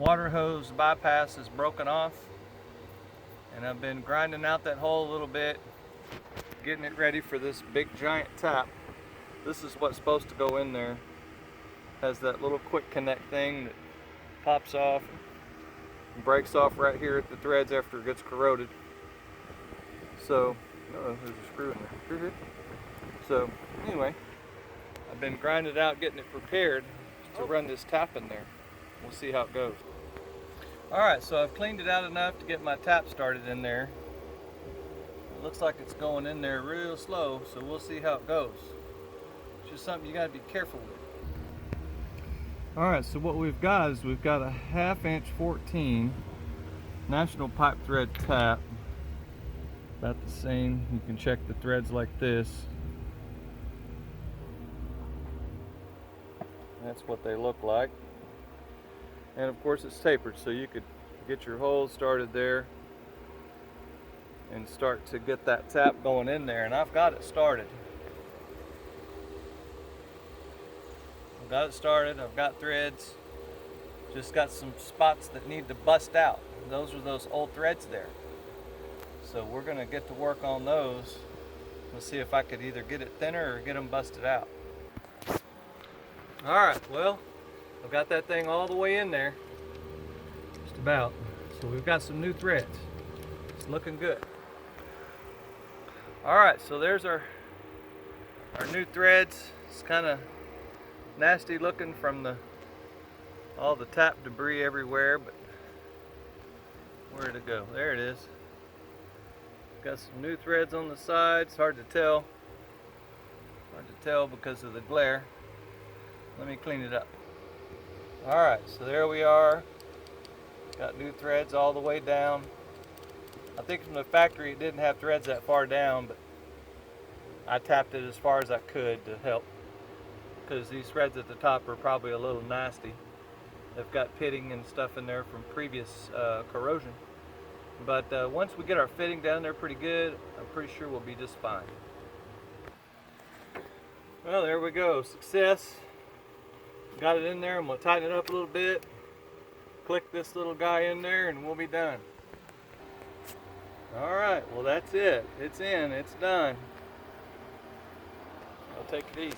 water hose bypass is broken off, and I've been grinding out that hole a little bit, getting it ready for this big giant tap. This is what's supposed to go in there. Has that little quick connect thing that pops off and breaks off right here at the threads after it gets corroded. So, there's a screw in there. So, anyway, I've been grinding it out, getting it prepared to run this tap in there. We'll see how it goes. Alright, so I've cleaned it out enough to get my tap started in there. It looks like it's going in there real slow, so we'll see how it goes. It's just something you got to be careful with. Alright, so what we've got is we've got a 1/2 inch 14 National Pipe Thread tap. About the same. You can check the threads like this. That's what they look like. And of course it's tapered, so you could get your hole started there and start to get that tap going in there. And I've got it started. I've got threads. Just got some spots that need to bust out. Those are those old threads there. So we're gonna get to work on those. We'll see if I could either get it thinner or get them busted out. Alright, well, I've got that thing all the way in there. Just about. So we've got some new threads. It's looking good. Alright, so there's our new threads. It's kind of nasty looking from all the tap debris everywhere, but where'd it go? There it is. Got some new threads on the sides. Hard to tell. Hard to tell because of the glare. Let me clean it up. Alright, so there we are. Got new threads all the way down. I think from the factory it didn't have threads that far down, but I tapped it as far as I could to help, because these threads at the top are probably a little nasty. They've got pitting and stuff in there from previous corrosion. But once we get our fitting down there pretty good, I'm pretty sure we'll be just fine. Well, there we go. Success. Got it in there. I'm going to tighten it up a little bit. Click this little guy in there and we'll be done. Alright, well that's it. It's in. It's done. I'll take it easy.